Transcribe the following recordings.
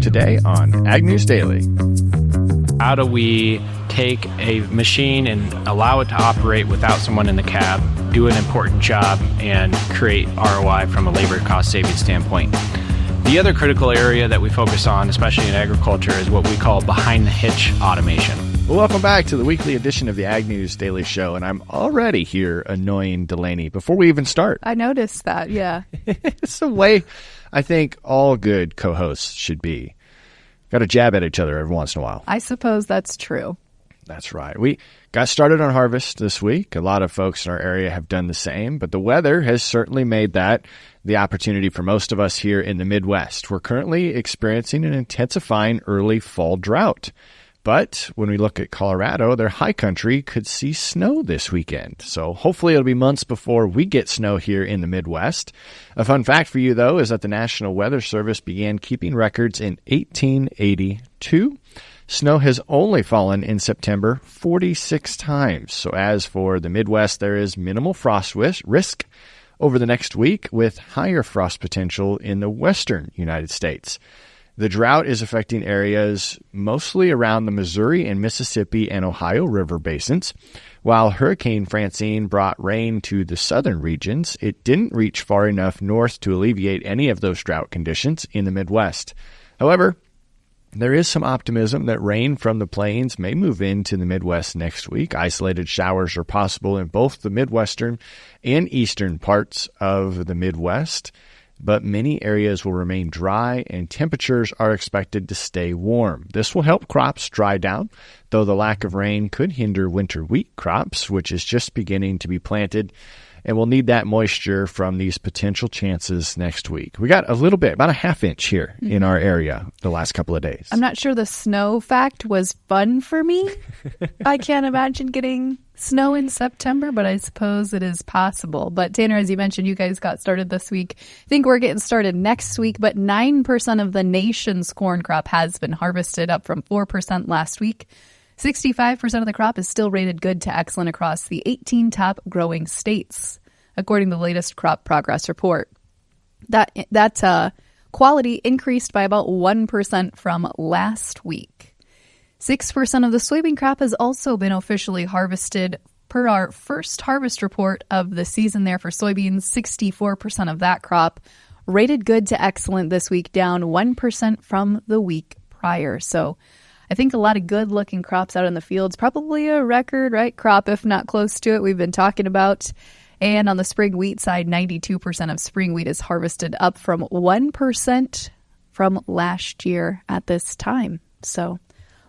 today on Ag News Daily. How do we take a machine and allow it to operate without someone in the cab, do an important job, and create ROI from a labor cost saving standpoint? The other critical area that we focus on, especially in agriculture, is what we call behind-the-hitch automation. Well, welcome back to the weekly edition of the Ag News Daily Show, and I'm already here annoying Delaney before we even start. I noticed that, yeah. It's the way I think all good co-hosts should be. Got to jab at each other every once in a while. I suppose that's true. That's right. We got started on harvest this week. A lot of folks in our area have done the same, but the weather has certainly made that the opportunity for most of us here in the Midwest. We're currently experiencing an intensifying early fall drought. But when we look at Colorado, their high country could see snow this weekend. So hopefully it'll be months before we get snow here in the Midwest. A fun fact for you, though, is that the National Weather Service began keeping records in 1882. Snow has only fallen in September 46 times. So as for the Midwest, there is minimal frost risk over the next week with higher frost potential in the western United States. The drought is affecting areas mostly around the Missouri and Mississippi and Ohio River basins. While Hurricane Francine brought rain to the southern regions, it didn't reach far enough north to alleviate any of those drought conditions in the Midwest. However, there is some optimism that rain from the plains may move into the Midwest next week. Isolated showers are possible in both the Midwestern and eastern parts of the Midwest, but many areas will remain dry and temperatures are expected to stay warm. This will help crops dry down, though the lack of rain could hinder winter wheat crops, which is just beginning to be planted, and we'll need that moisture from these potential chances next week. We got a little bit, about a half inch here in our area the last couple of days. I'm not sure the snow fact was fun for me. I can't imagine getting snow in September, but I suppose it is possible. But Tanner, as you mentioned, you guys got started this week. I think we're getting started next week, but 9% of the nation's corn crop has been harvested, up from 4% last week. 65% of the crop is still rated good to excellent across the 18 top growing states, according to the latest crop progress report. That quality increased by about 1% from last week. 6% of the soybean crop has also been officially harvested per our first harvest report of the season there for soybeans. 64% of that crop rated good to excellent this week, down 1% from the week prior. So I think a lot of good-looking crops out in the fields, probably a record, right, crop, if not close to it, we've been talking about. And on the spring wheat side, 92% of spring wheat is harvested, up from 1% from last year at this time. So a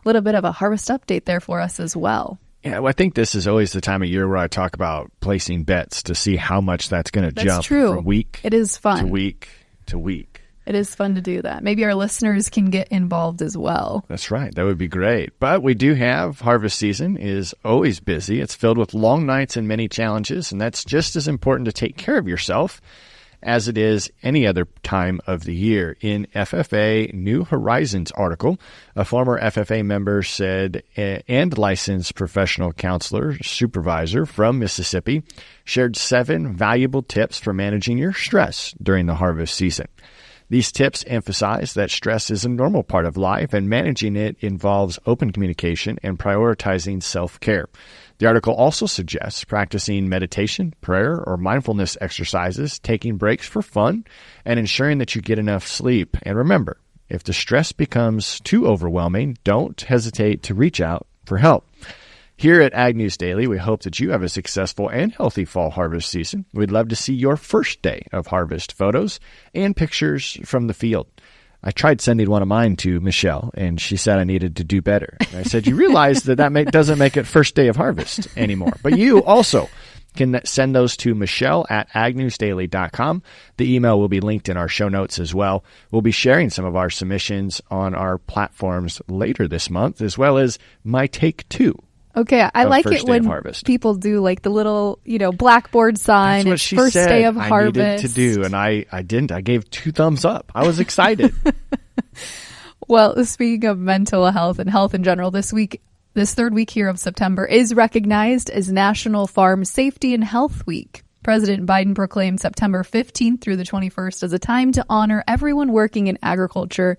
little bit of a harvest update there for us as well. Yeah, well, I think this is always the time of year where I talk about placing bets to see how much that's going to jump from week it is fun. to week to week. It is fun to do that. Maybe our listeners can get involved as well. That's right. That would be great. But we do have harvest season is always busy. It's filled with long nights and many challenges, and that's just as important to take care of yourself as it is any other time of the year. In FFA New Horizons article, a former FFA member said, and licensed professional counselor supervisor from Mississippi, shared 7 valuable tips for managing your stress during the harvest season. These tips emphasize that stress is a normal part of life, and managing it involves open communication and prioritizing self-care. The article also suggests practicing meditation, prayer, or mindfulness exercises, taking breaks for fun, and ensuring that you get enough sleep. And remember, if the stress becomes too overwhelming, don't hesitate to reach out for help. Here at Ag News Daily, we hope that you have a successful and healthy fall harvest season. We'd love to see your first day of harvest photos and pictures from the field. I tried sending one of mine to Michelle, and she said I needed to do better. And I said, you realize that doesn't make it first day of harvest anymore. But you also can send those to michelle@agnewsdaily.com. The email will be linked in our show notes as well. We'll be sharing some of our submissions on our platforms later this month, as well as my take 2. Okay, I like it when people do like the little, blackboard sign. That's what she first said day of harvest. I needed to do, and I didn't. I gave 2 thumbs up. I was excited. Well, speaking of mental health and health in general, this third week here of September is recognized as National Farm Safety and Health Week. President Biden proclaimed September 15th through the 21st as a time to honor everyone working in agriculture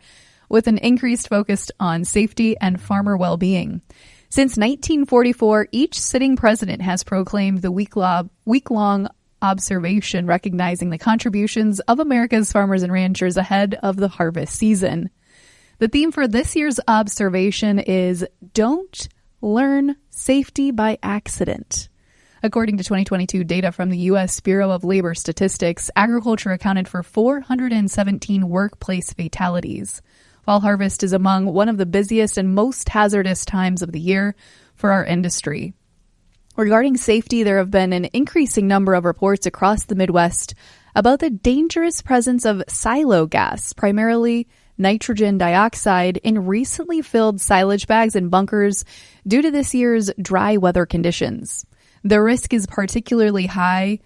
with an increased focus on safety and farmer well-being. Since 1944, each sitting president has proclaimed the week-long observation recognizing the contributions of America's farmers and ranchers ahead of the harvest season. The theme for this year's observation is Don't Learn Safety by Accident. According to 2022 data from the U.S. Bureau of Labor Statistics, agriculture accounted for 417 workplace fatalities. Fall harvest is among one of the busiest and most hazardous times of the year for our industry. Regarding safety, there have been an increasing number of reports across the Midwest about the dangerous presence of silo gas, primarily nitrogen dioxide, in recently filled silage bags and bunkers due to this year's dry weather conditions. The risk is particularly high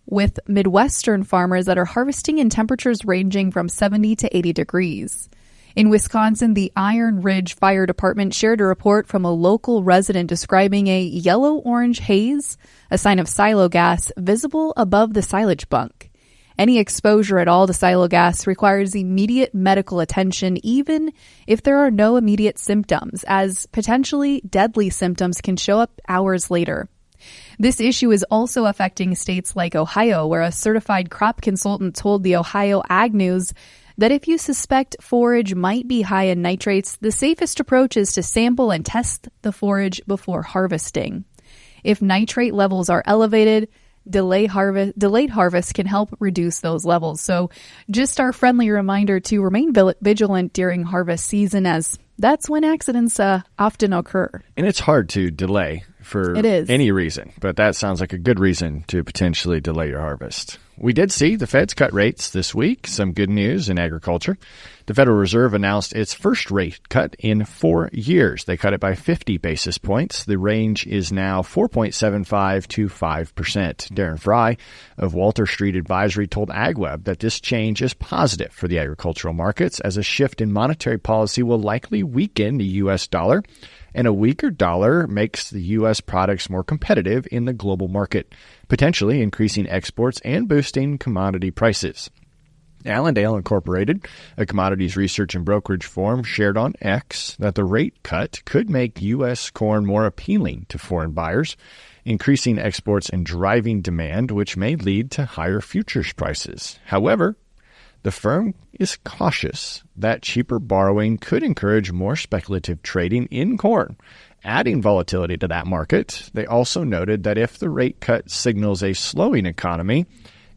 with Midwestern farmers that are harvesting in temperatures ranging from 70 to 80 degrees. In Wisconsin, the Iron Ridge Fire Department shared a report from a local resident describing a yellow-orange haze, a sign of silo gas, visible above the silage bunk. Any exposure at all to silo gas requires immediate medical attention, even if there are no immediate symptoms, as potentially deadly symptoms can show up hours later. This issue is also affecting states like Ohio, where a certified crop consultant told the Ohio Ag News that if you suspect forage might be high in nitrates, the safest approach is to sample and test the forage before harvesting. If nitrate levels are elevated, delayed harvest can help reduce those levels. So just our friendly reminder to remain vigilant during harvest season, as that's when accidents often occur. And it's hard to delay for any reason, but that sounds like a good reason to potentially delay your harvest. We did see the Fed's cut rates this week, some good news in agriculture. The Federal Reserve announced its first rate cut in 4 years. They cut it by 50 basis points. The range is now 4.75 to 5%. Darren Fry of Walter Street Advisory told AgWeb that this change is positive for the agricultural markets, as a shift in monetary policy will likely weaken the U.S. dollar, and a weaker dollar makes the U.S. products more competitive in the global market, potentially increasing exports and boosting commodity prices. Allendale Incorporated, a commodities research and brokerage firm, shared on X that the rate cut could make U.S. corn more appealing to foreign buyers, increasing exports and driving demand, which may lead to higher futures prices. However, the firm is cautious that cheaper borrowing could encourage more speculative trading in corn, adding volatility to that market. They also noted that if the rate cut signals a slowing economy,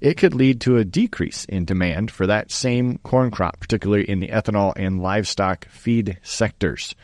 it could lead to a decrease in demand for that same corn crop, particularly in the ethanol and livestock feed sectors.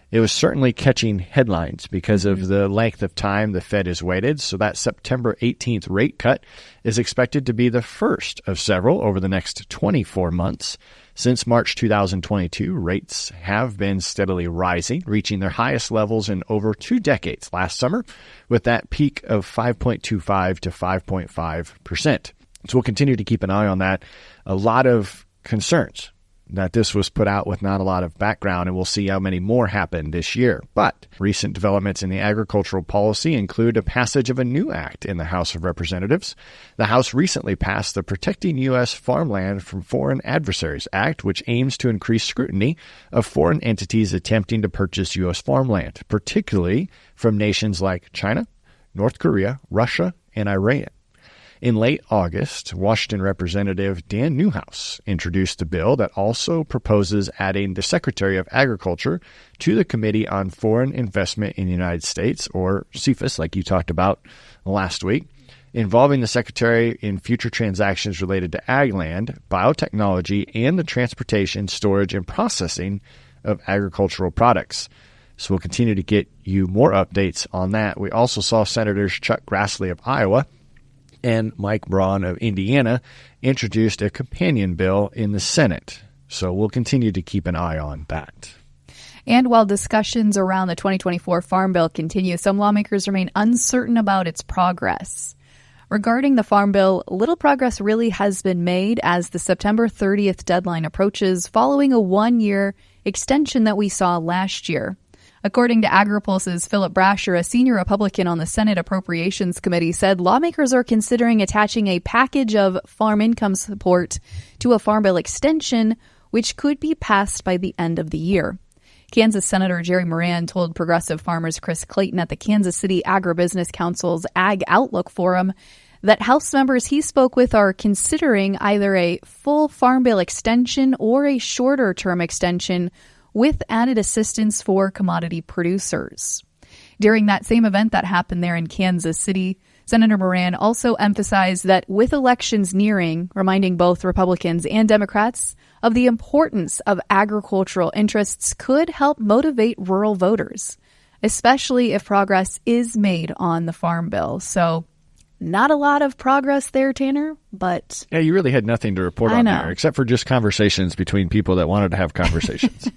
It was certainly catching headlines because of the length of time the Fed has waited. So that September 18th rate cut is expected to be the first of several over the next 24 months. Since March 2022, rates have been steadily rising, reaching their highest levels in over 2 decades last summer, with that peak of 5.25 to 5.5%. So we'll continue to keep an eye on that. A lot of concerns that this was put out with not a lot of background, and we'll see how many more happen this year. But recent developments in the agricultural policy include a passage of a new act in the House of Representatives. The House recently passed the Protecting U.S. Farmland from Foreign Adversaries Act, which aims to increase scrutiny of foreign entities attempting to purchase U.S. farmland, particularly from nations like China, North Korea, Russia, and Iran. In late August, Washington Representative Dan Newhouse introduced a bill that also proposes adding the Secretary of Agriculture to the Committee on Foreign Investment in the United States, or CFIUS, like you talked about last week, involving the Secretary in future transactions related to ag land, biotechnology, and the transportation, storage, and processing of agricultural products. So we'll continue to get you more updates on that. We also saw Senators Chuck Grassley of Iowa and Mike Braun of Indiana introduced a companion bill in the Senate. So we'll continue to keep an eye on that. And while discussions around the 2024 Farm Bill continue, some lawmakers remain uncertain about its progress. Regarding the Farm Bill, little progress really has been made as the September 30th deadline approaches, following a 1-year extension that we saw last year. According to AgriPulse's Philip Brasher, a senior Republican on the Senate Appropriations Committee, said lawmakers are considering attaching a package of farm income support to a Farm Bill extension, which could be passed by the end of the year. Kansas Senator Jerry Moran told Progressive Farmers Chris Clayton at the Kansas City Agribusiness Council's Ag Outlook Forum that House members he spoke with are considering either a full Farm Bill extension or a shorter-term extension with added assistance for commodity producers. During that same event that happened there in Kansas City, Senator Moran also emphasized that with elections nearing, reminding both Republicans and Democrats of the importance of agricultural interests could help motivate rural voters, especially if progress is made on the Farm Bill. So, not a lot of progress there, Tanner, but... Yeah, you really had nothing to report on there, except for just conversations between people that wanted to have conversations.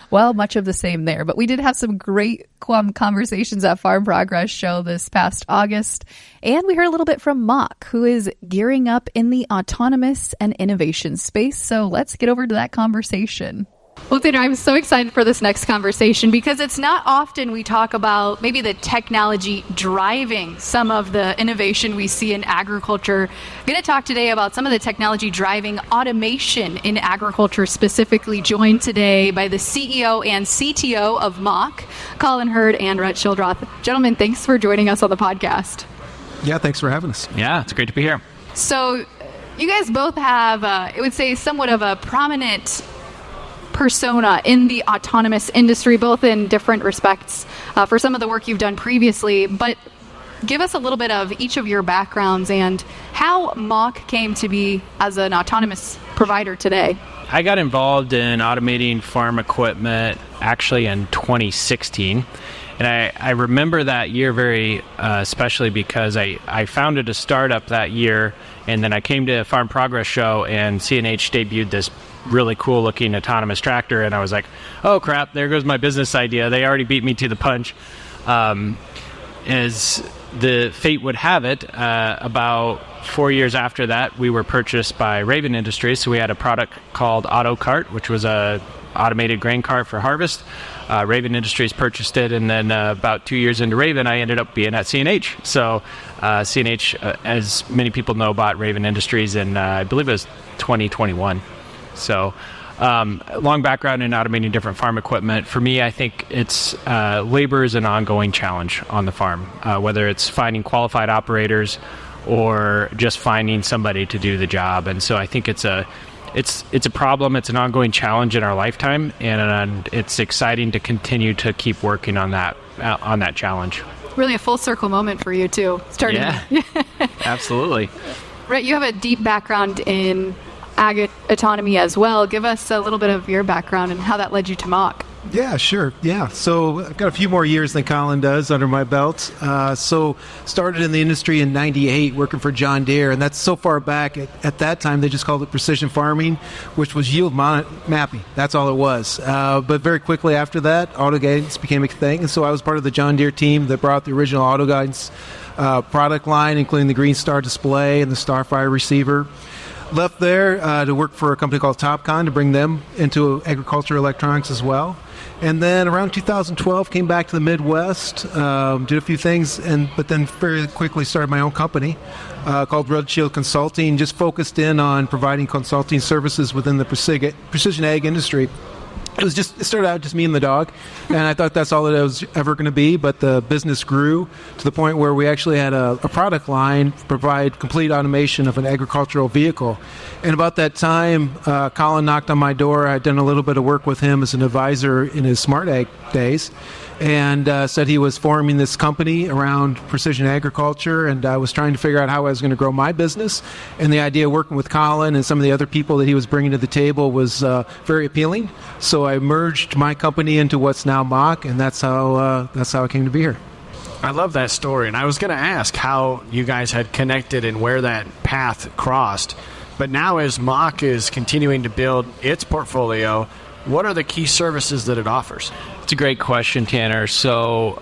Well, much of the same there. But we did have some great conversations at Farm Progress Show this past August. And we heard a little bit from Mach, who is gearing up in the autonomous and innovation space. So let's get over to that conversation. Well, Tanner, I'm so excited for this next conversation because it's not often we talk about maybe the technology driving some of the innovation we see in agriculture. I'm going to talk today about some of the technology driving automation in agriculture, specifically joined today by the CEO and CTO of Mach, Colin Hurd and Rhett Childroth. Gentlemen, thanks for joining us on the podcast. Yeah, thanks for having us. Yeah, it's great to be here. So you guys both have, I would say, somewhat of a prominent persona in the autonomous industry, both in different respects for some of the work you've done previously. But give us a little bit of each of your backgrounds and how Mach came to be as an autonomous provider today. I got involved in automating farm equipment actually in 2016. And I remember that year very especially because I founded a startup that year, and then I came to a Farm Progress Show, and C&H debuted this really cool looking autonomous tractor, and I was like, oh crap, there goes my business idea. They already beat me to the punch. As the fate would have it, about 4 years after that, we were purchased by Raven Industries. So we had a product called AutoCart, which was a automated grain cart for harvest. Raven Industries purchased it, and then about 2 years into Raven, I ended up being at C&H. So C&H, as many people know, bought Raven Industries in, I believe it was 2021. So long background in automating different farm equipment. For me, I think it's labor is an ongoing challenge on the farm, whether it's finding qualified operators or just finding somebody to do the job. And so I think it's a problem. It's an ongoing challenge in our lifetime, and it's exciting to continue to keep working on that challenge. Really a full circle moment for you too. Starting. Yeah, absolutely. Right, you have a deep background in ag autonomy as well. Give us a little bit of your background and how that led you to Mach. Yeah, sure. Yeah. So I've got a few more years than Colin does under my belt. So started in the industry in 98 working for John Deere. And that's so far back. At that time, they just called it precision farming, which was yield mapping. That's all it was. But very quickly after that, auto guidance became a thing. And so I was part of the John Deere team that brought the original auto guidance product line, including the Green Star display and the Starfire receiver. Left there to work for a company called Topcon to bring them into agriculture electronics as well. And then around 2012, came back to the Midwest, did a few things, but then very quickly started my own company called Red Shield Consulting, just focused in on providing consulting services within the precision ag industry. It started out just me and the dog, and I thought that's all that it was ever going to be, but the business grew to the point where we actually had a product line provide complete automation of an agricultural vehicle. And about that time, Colin knocked on my door. I'd done a little bit of work with him as an advisor in his Smart Ag days, and said he was forming this company around precision agriculture, and I was trying to figure out how I was going to grow my business. And the idea of working with Colin and some of the other people that he was bringing to the table was very appealing. So I merged my company into what's now Mach, and that's how I came to be here. I love that story, and I was going to ask how you guys had connected and where that path crossed. But now as Mach is continuing to build its portfolio, what are the key services that it offers? It's a great question, Tanner. So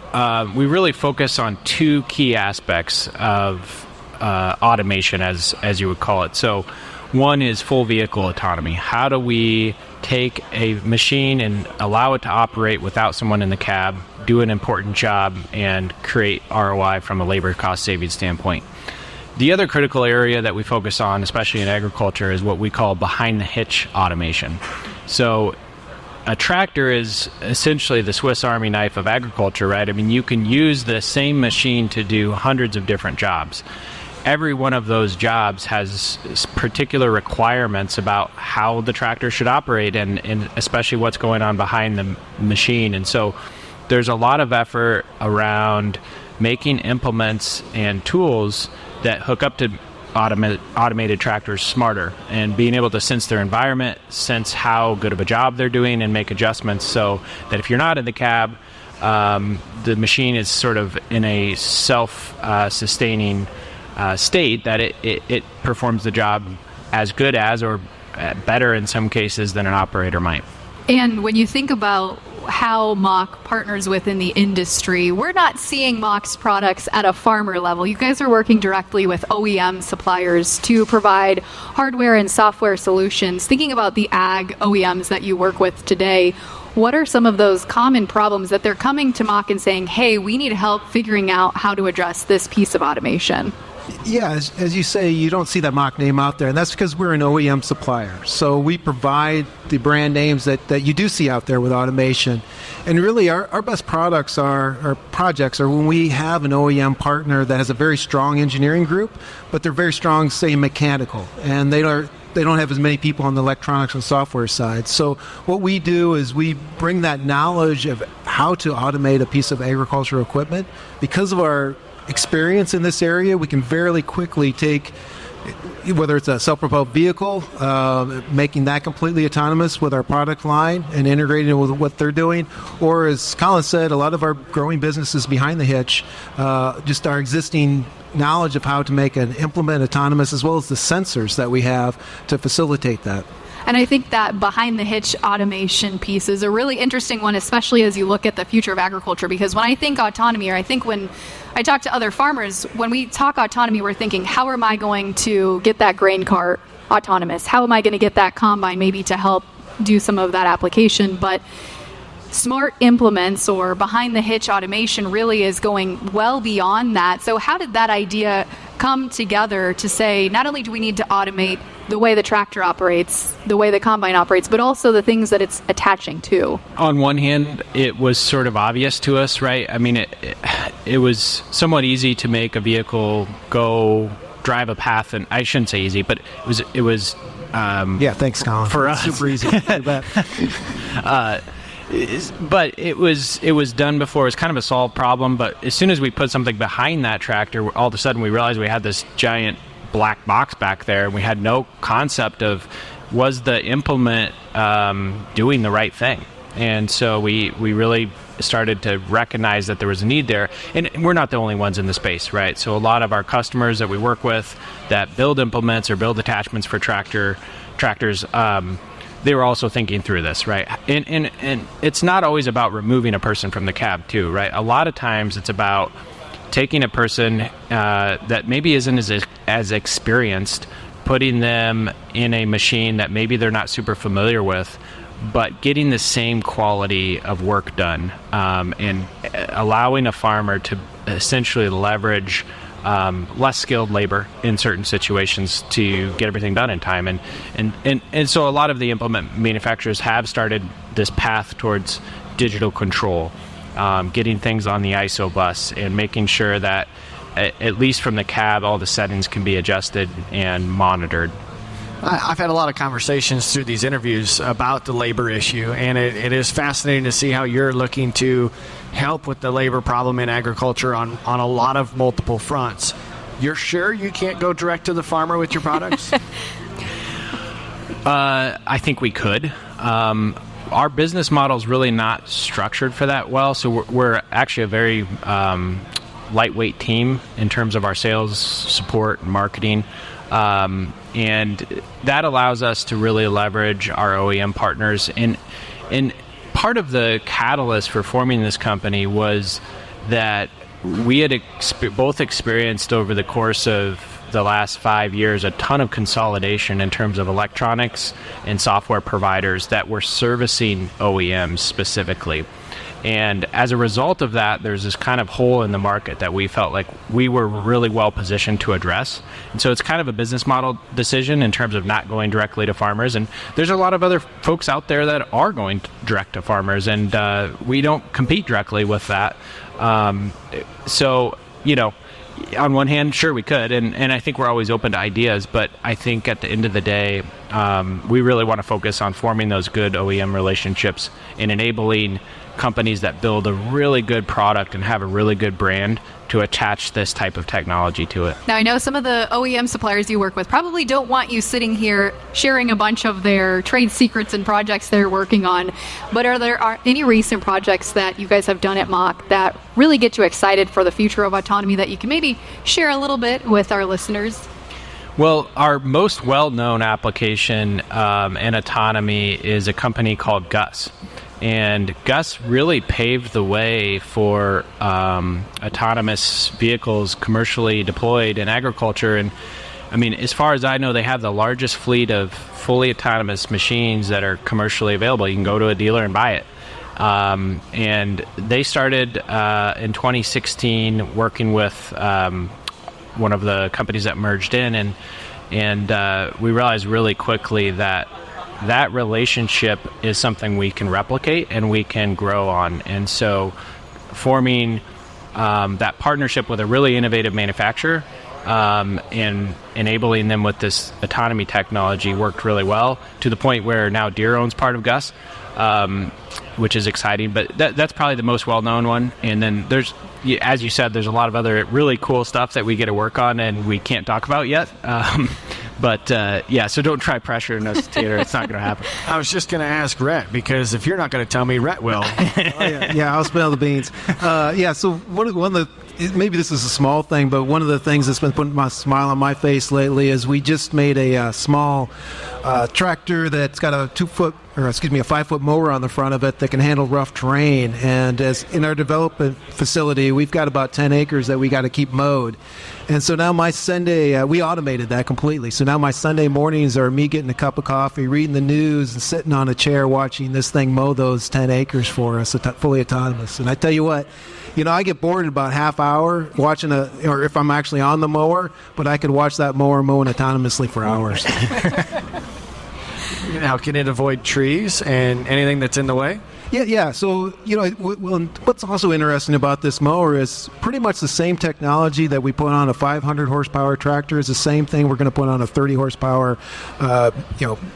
we really focus on two key aspects of automation, as you would call it. So one is full vehicle autonomy. How do we take a machine and allow it to operate without someone in the cab, do an important job, and create ROI from a labor cost savings standpoint? The other critical area that we focus on, especially in agriculture, is what we call behind-the-hitch automation. So a tractor is essentially the Swiss Army knife of agriculture, right? I mean, you can use the same machine to do hundreds of different jobs. Every one of those jobs has particular requirements about how the tractor should operate and especially what's going on behind the machine. And so there's a lot of effort around making implements and tools that hook up to automated tractors smarter and being able to sense their environment, sense how good of a job they're doing, and make adjustments so that if you're not in the cab, the machine is sort of in a self-sustaining state that it performs the job as good as or better in some cases than an operator might. And when you think about how Mach partners within the industry, we're not seeing Mach's products at a farmer level. You guys are working directly with OEM suppliers to provide hardware and software solutions. Thinking about the ag OEMs that you work with today, what are some of those common problems that they're coming to Mach and saying, hey, we need help figuring out how to address this piece of automation? Yeah, as you say, you don't see that Mach name out there, and that's because we're an OEM supplier. So we provide the brand names that you do see out there with automation. And really, our best projects are when we have an OEM partner that has a very strong engineering group, but they're very strong, say, mechanical, and they don't have as many people on the electronics and software side. So what we do is we bring that knowledge of how to automate a piece of agricultural equipment. Because of our experience in this area, we can fairly quickly take, whether it's a self-propelled vehicle, making that completely autonomous with our product line and integrating it with what they're doing, or as Colin said, a lot of our growing businesses behind the hitch, just our existing knowledge of how to make an implement autonomous, as well as the sensors that we have to facilitate that. And I think that behind the hitch automation piece is a really interesting one, especially as you look at the future of agriculture, because when I think autonomy, or I think when I talk to other farmers, when we talk autonomy, we're thinking, how am I going to get that grain cart autonomous? How am I going to get that combine maybe to help do some of that application? But smart implements or behind the hitch automation really is going well beyond that. So how did that idea come together to say, not only do we need to automate the way the tractor operates, the way the combine operates, but also the things that it's attaching to? On one hand, it was sort of obvious to us, right? I mean, it was somewhat easy to make a vehicle go drive a path, and I shouldn't say easy, but it was yeah, thanks, Colin. For us. Super easy. But it was done before. It was kind of a solved problem, but as soon as we put something behind that tractor, all of a sudden we realized we had this giant black box back there, and we had no concept of, was the implement doing the right thing? And so we really started to recognize that there was a need there. And we're not the only ones in the space, right? So a lot of our customers that we work with that build implements or build attachments for tractors, they were also thinking through this, right? And it's not always about removing a person from the cab too, right? A lot of times it's about taking a person that maybe isn't as experienced, putting them in a machine that maybe they're not super familiar with, but getting the same quality of work done, and allowing a farmer to essentially leverage less skilled labor in certain situations to get everything done in time. And so a lot of the implement manufacturers have started this path towards digital control, getting things on the ISO bus and making sure that at least from the cab, all the settings can be adjusted and monitored. I've had a lot of conversations through these interviews about the labor issue, and it is fascinating to see how you're looking to help with the labor problem in agriculture on a lot of multiple fronts. You're sure you can't go direct to the farmer with your products? I think we could. Our business model is really not structured for that well, so we're actually a very lightweight team in terms of our sales, support, and marketing. And that allows us to really leverage our OEM partners. And part of the catalyst for forming this company was that we had both experienced over the course of the last 5 years a ton of consolidation in terms of electronics and software providers that were servicing OEMs specifically. And as a result of that, there's this kind of hole in the market that we felt like we were really well positioned to address. And so it's kind of a business model decision in terms of not going directly to farmers. And there's a lot of other folks out there that are going direct to farmers, and we don't compete directly with that. So, on one hand, sure, we could, and I think we're always open to ideas, but I think at the end of the day, we really want to focus on forming those good OEM relationships and enabling companies that build a really good product and have a really good brand to attach this type of technology to it. Now, I know some of the OEM suppliers you work with probably don't want you sitting here sharing a bunch of their trade secrets and projects they're working on, but are there any recent projects that you guys have done at Mach that really get you excited for the future of autonomy that you can maybe share a little bit with our listeners? Well, our most well-known application in autonomy is a company called Gus. And Gus really paved the way for autonomous vehicles commercially deployed in agriculture. And I mean, as far as I know, they have the largest fleet of fully autonomous machines that are commercially available. You can go to a dealer and buy it. And they started in 2016 working with one of the companies that merged in, and we realized really quickly that relationship is something we can replicate and we can grow on. And so forming that partnership with a really innovative manufacturer and enabling them with this autonomy technology worked really well, to the point where now Deere owns part of Gus, which is exciting. But that's probably the most well-known one. And then there's, as you said, there's a lot of other really cool stuff that we get to work on and we can't talk about yet. But so don't try pressuring us, Tater. It's not going to happen. I was just going to ask Rhett, because if you're not going to tell me, Rhett will. I'll spill the beans. So one of the, maybe this is a small thing, but one of the things that's been putting a smile on my face lately is we just made a small tractor that's got a 5-foot mower on the front of it that can handle rough terrain. And as in our development facility, we've got about 10 acres that we got to keep mowed. And so now my Sunday, we automated that completely. So now my Sunday mornings are me getting a cup of coffee, reading the news, and sitting on a chair watching this thing mow those 10 acres for us, fully autonomous. And I tell you what, I get bored in about half hour watching or if I'm actually on the mower, but I could watch that mower mowing autonomously for hours. Now, can it avoid trees and anything that's in the way? Yeah. So, what's also interesting about this mower is pretty much the same technology that we put on a 500 horsepower tractor is the same thing we're going to put on a 30 horsepower,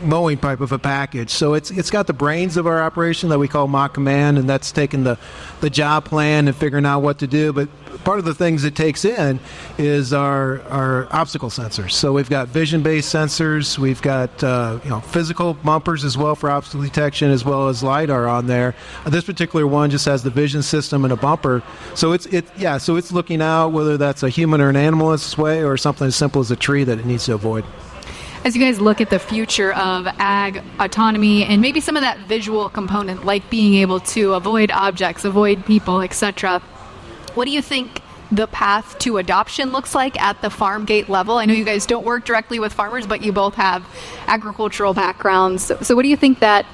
mowing type of a package. So it's got the brains of our operation that we call Mach Command, and that's taking the job plan and figuring out what to do. But part of the things it takes in is our obstacle sensors. So we've got vision-based sensors, we've got physical bumpers as well for obstacle detection, as well as LiDAR on there. This particular one just has the vision system and a bumper. So it's looking out whether that's a human or an animal this way, or something as simple as a tree that it needs to avoid. As you guys look at the future of ag autonomy and maybe some of that visual component, like being able to avoid objects, avoid people, etc., what do you think the path to adoption looks like at the farm gate level? I know you guys don't work directly with farmers, but you both have agricultural backgrounds. So what do you think that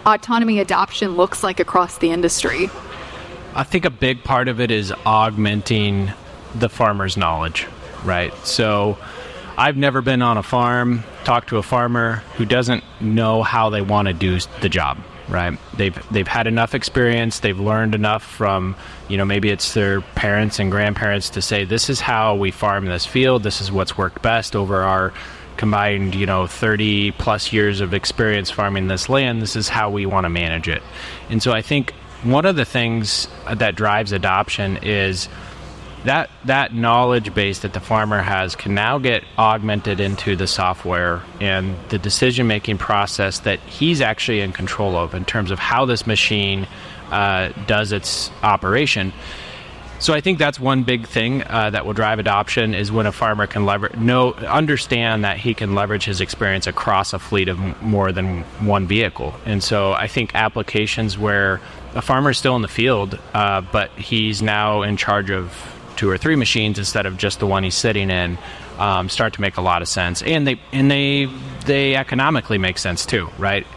autonomy adoption looks like across the industry? I think a big part of it is augmenting the farmer's knowledge, right? So I've never been on a farm, talked to a farmer who doesn't know how they want to do the job, right? They've had enough experience, they've learned enough from, maybe it's their parents and grandparents to say, this is how we farm this field, this is what's worked best over our combined, 30 plus years of experience farming this land, this is how we want to manage it. And so I think one of the things that drives adoption is that knowledge base that the farmer has can now get augmented into the software and the decision-making process that he's actually in control of in terms of how this machine does its operation. So I think that's one big thing that will drive adoption is when a farmer can understand that he can leverage his experience across a fleet of more than one vehicle. And so I think applications where a farmer is still in the field, but he's now in charge of 2 or 3 machines instead of just the one he's sitting in start to make a lot of sense. And they economically make sense too, right?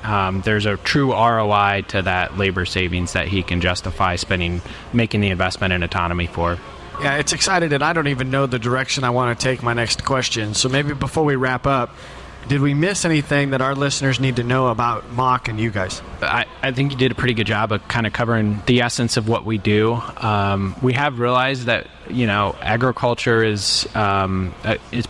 There's a true ROI to that labor savings that he can justify making the investment in autonomy for. Yeah, it's exciting, and I don't even know the direction I want to take my next question. So maybe before we wrap up, did we miss anything that our listeners need to know about Mach and you guys? I think you did a pretty good job of kind of covering the essence of what we do. We have realized that, agriculture is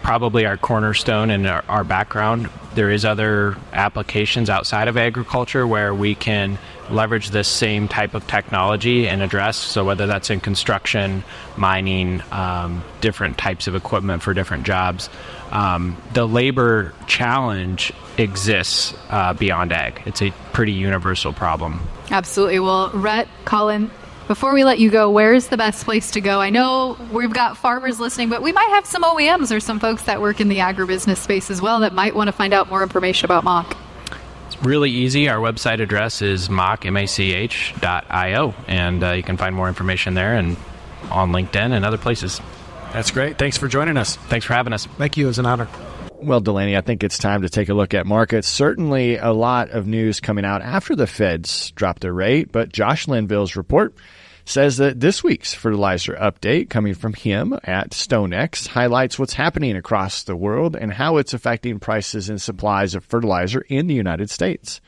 probably our cornerstone and our background. There is other applications outside of agriculture where we can leverage this same type of technology and address. So whether that's in construction, mining, different types of equipment for different jobs. The labor challenge exists beyond ag. It's a pretty universal problem. Absolutely. Well, Rhett, Colin, before we let you go, where's the best place to go? I know we've got farmers listening, but we might have some OEMs or some folks that work in the agribusiness space as well that might want to find out more information about Mach. It's really easy. Our website address is mach.io, and you can find more information there and on LinkedIn and other places. That's great. Thanks for joining us. Thanks for having us. Thank you. It was an honor. Well, Delaney, I think it's time to take a look at markets. Certainly a lot of news coming out after the Feds dropped their rate, but Josh Linville's report says that this week's fertilizer update coming from him at StoneX highlights what's happening across the world and how it's affecting prices and supplies of fertilizer in the United States.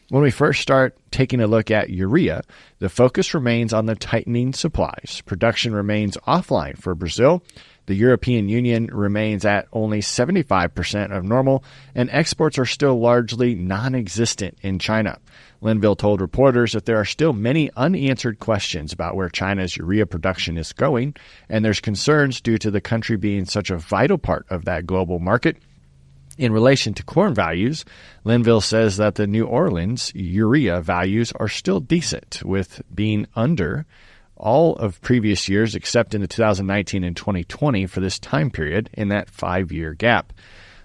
When we first start taking a look at urea, the focus remains on the tightening supplies. Production remains offline for Brazil. The European Union remains at only 75% of normal, and exports are still largely non-existent in China. Linville told reporters that there are still many unanswered questions about where China's urea production is going, and there's concerns due to the country being such a vital part of that global market. In relation to corn values, Linville says that the New Orleans urea values are still decent, with being under all of previous years except in the 2019 and 2020 for this time period in that 5-year gap.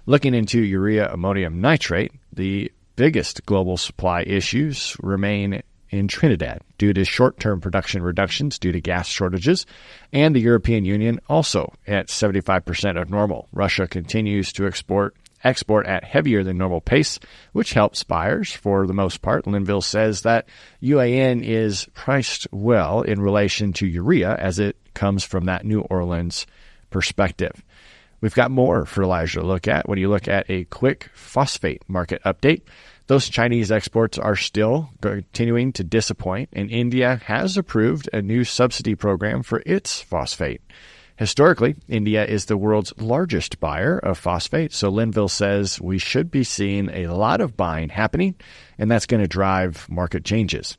Looking into urea ammonium nitrate, the biggest global supply issues remain in Trinidad due to short-term production reductions due to gas shortages, and the European Union also at 75% of normal. Russia continues to export at heavier than normal pace, which helps buyers for the most part. Linville says that UAN is priced well in relation to urea as it comes from that New Orleans perspective. We've got more fertilizer to look at. When you look at a quick phosphate market update, those Chinese exports are still continuing to disappoint, and India has approved a new subsidy program for its phosphate. Historically, India is the world's largest buyer of phosphate, so Linville says we should be seeing a lot of buying happening, and that's going to drive market changes.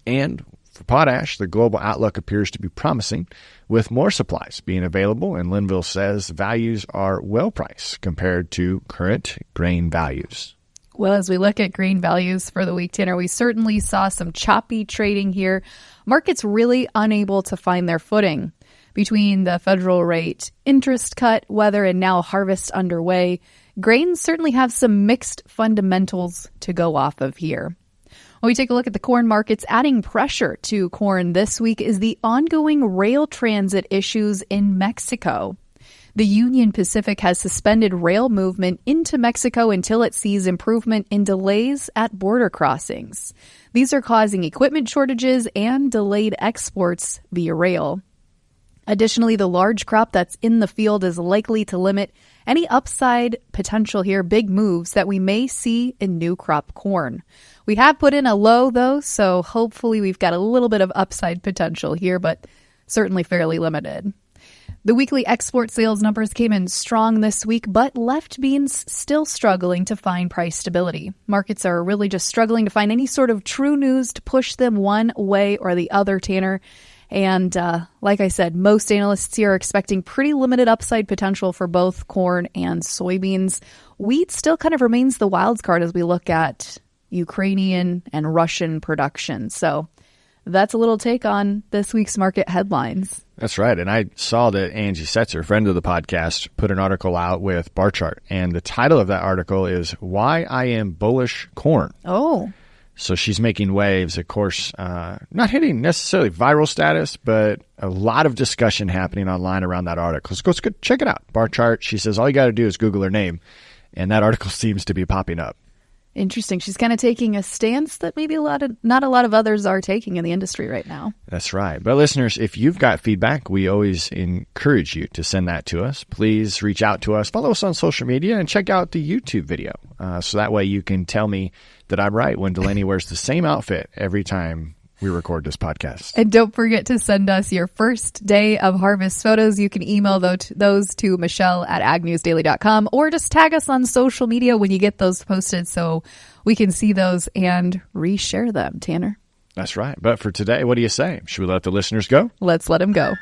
And for potash, the global outlook appears to be promising, with more supplies being available, and Linville says values are well priced compared to current grain values. Well, as we look at grain values for the week, Tanner, we certainly saw some choppy trading here. Markets really unable to find their footing. Between the federal rate interest cut, weather, and now harvest underway, grains certainly have some mixed fundamentals to go off of here. When we take a look at the corn markets, adding pressure to corn this week is the ongoing rail transit issues in Mexico. The Union Pacific has suspended rail movement into Mexico until it sees improvement in delays at border crossings. These are causing equipment shortages and delayed exports via rail. Additionally, the large crop that's in the field is likely to limit any upside potential here, big moves that we may see in new crop corn. We have put in a low, though, so hopefully we've got a little bit of upside potential here, but certainly fairly limited. The weekly export sales numbers came in strong this week, but left beans still struggling to find price stability. Markets are really just struggling to find any sort of true news to push them one way or the other, Tanner. And like I said, most analysts here are expecting pretty limited upside potential for both corn and soybeans. Wheat still kind of remains the wild card as we look at Ukrainian and Russian production. So that's a little take on this week's market headlines. That's right. And I saw that Angie Setzer, friend of the podcast, put an article out with bar chart. And the title of that article is Why I Am Bullish Corn. Oh. So she's making waves, of course, not hitting necessarily viral status, but a lot of discussion happening online around that article. So go check it out. Bar chart. She says all you got to do is Google her name, and that article seems to be popping up. Interesting. She's kind of taking a stance that maybe not a lot of others are taking in the industry right now. That's right. But listeners, if you've got feedback, we always encourage you to send that to us. Please reach out to us, follow us on social media, and check out the YouTube video. So that way you can tell me that I'm right when Delaney wears the same outfit every time we record this podcast. And don't forget to send us your first day of harvest photos. You can email those to Michelle@agnewsdaily.com, or just tag us on social media when you get those posted so we can see those and reshare them, Tanner. That's right. But for today, what do you say? Should we let the listeners go? Let's let them go.